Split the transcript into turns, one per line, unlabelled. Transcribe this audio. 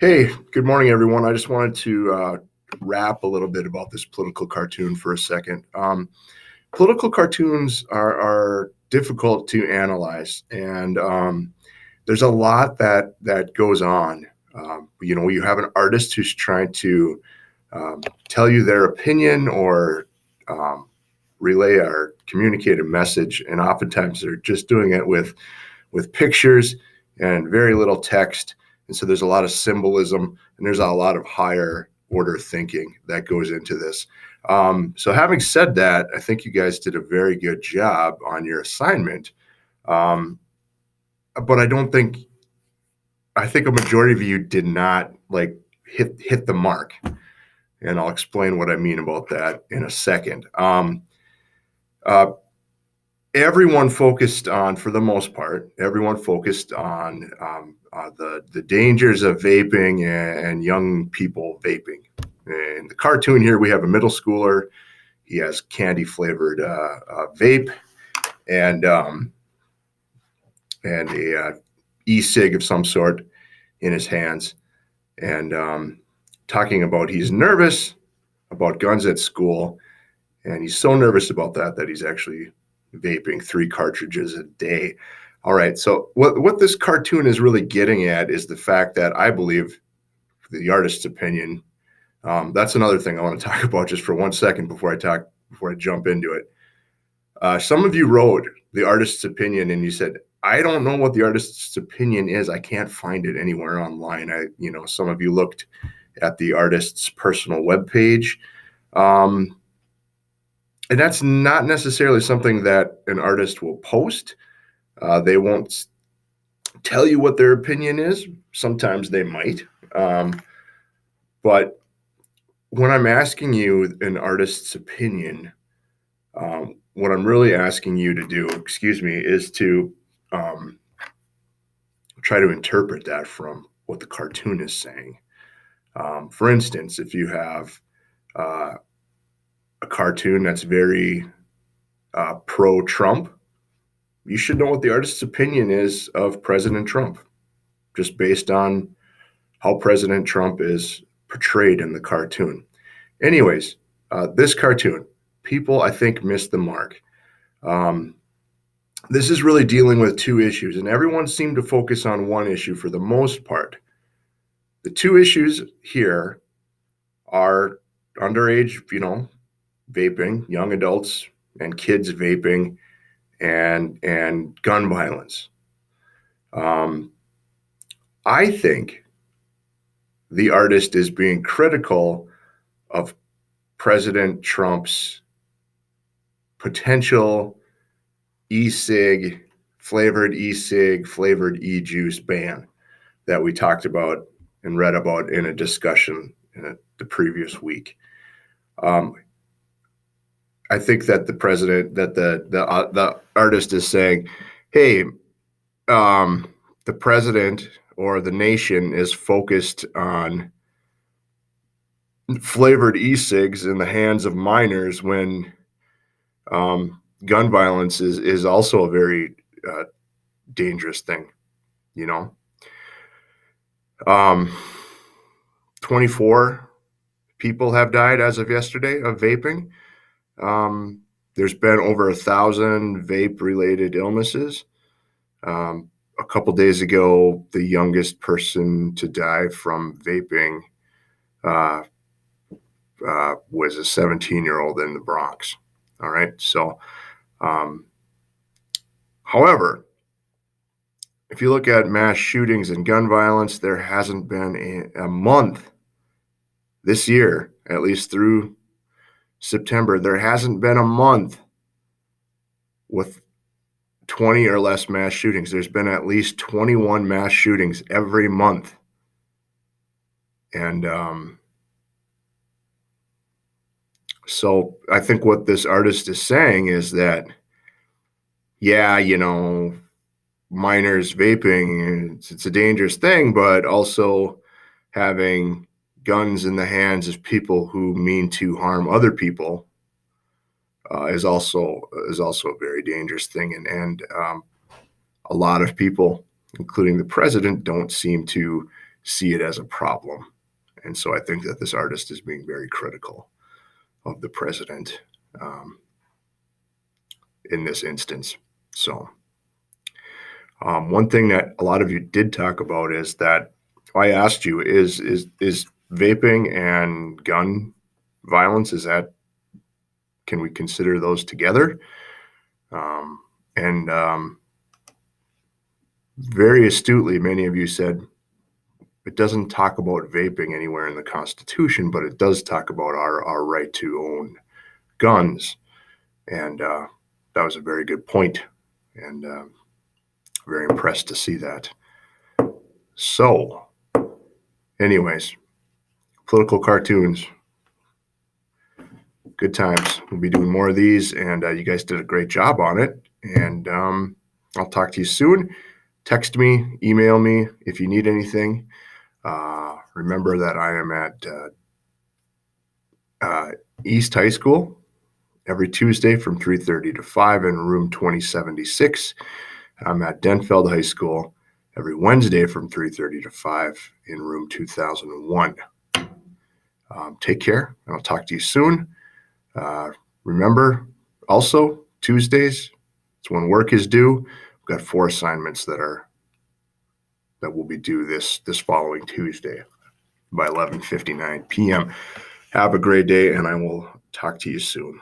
Hey, good morning, everyone. I just wanted to rap a little bit about this political cartoon for a second. Political cartoons are difficult to analyze, and there's a lot that goes on. You have an artist who's trying to tell you their opinion or um, relay or communicate a message, and oftentimes they're just doing it with pictures and very little text. And so there's a lot of symbolism and there's a lot of higher order thinking that goes into this. So having said that, I think you guys did a very good job on your assignment. Um, but I think a majority of you did not like hit the mark. And I'll explain what I mean about that in a second. Uh, Everyone focused on, for the most part, everyone focused on the dangers of vaping and young people vaping. In the cartoon here, we have a middle schooler. He has candy flavored vape and a e-cig of some sort in his hands, and talking about he's nervous about guns at school, and he's so nervous about that he's actually vaping 3 cartridges a day. All right, so what this cartoon is really getting at is the fact that I believe, the artist's opinion, that's another thing I want to talk about just for 1 second before I jump into it. Some of you wrote the artist's opinion and you said, I don't know what the artist's opinion is. I can't find it anywhere online. Some of you looked at the artist's personal webpage. And that's not necessarily something that an artist will post. They won't tell you what their opinion is. Sometimes they might. But when I'm asking you an artist's opinion, what I'm really asking you to do, is to try to interpret that from what the cartoon is saying. For instance, if you have a cartoon that's very pro-Trump, you should know what the artist's opinion is of President Trump, just based on how President Trump is portrayed in the cartoon. Anyways, this cartoon, people, I think, missed the mark. This is really dealing with 2 issues, and everyone seemed to focus on 1 issue for the most part. The 2 issues here are underage, vaping, young adults and kids vaping, and gun violence. I think the artist is being critical of President Trump's potential flavored e-juice ban that we talked about and read about in a discussion in the previous week. I think that the artist is saying, hey, the president or the nation is focused on flavored e-cigs in the hands of minors when gun violence is also a very dangerous thing, 24 people have died as of yesterday of vaping. There's been over 1,000 vape-related illnesses. A couple days ago, the youngest person to die from vaping was a 17-year-old in the Bronx. All right. So, however, if you look at mass shootings and gun violence, there hasn't been a month this year, at least through September, there hasn't been a month with 20 or less mass shootings. There's been at least 21 mass shootings every month. And so I think what this artist is saying is that, minors vaping, it's a dangerous thing, but also having guns in the hands of people who mean to harm other people is also a very dangerous thing. And a lot of people, including the president, don't seem to see it as a problem. And so I think that this artist is being very critical of the president in this instance. So one thing that a lot of you did talk about is that I asked you, is vaping and gun violence, can we consider those together? And very astutely, many of you said it doesn't talk about vaping anywhere in the Constitution, but it does talk about our right to own guns. And that was a very good point, and very impressed to see that. So, anyways, political cartoons, good times. We'll be doing more of these, and you guys did a great job on it. And I'll talk to you soon. Text me, email me if you need anything. Remember that I am at East High School every Tuesday from 3:30 to 5 in room 2076. I'm at Denfeld High School every Wednesday from 3:30 to 5 in room 2001. Take care, and I'll talk to you soon. Remember, also, Tuesdays, it's when work is due. We've got 4 assignments that will be due this following Tuesday by 11:59 p.m. Have a great day, and I will talk to you soon.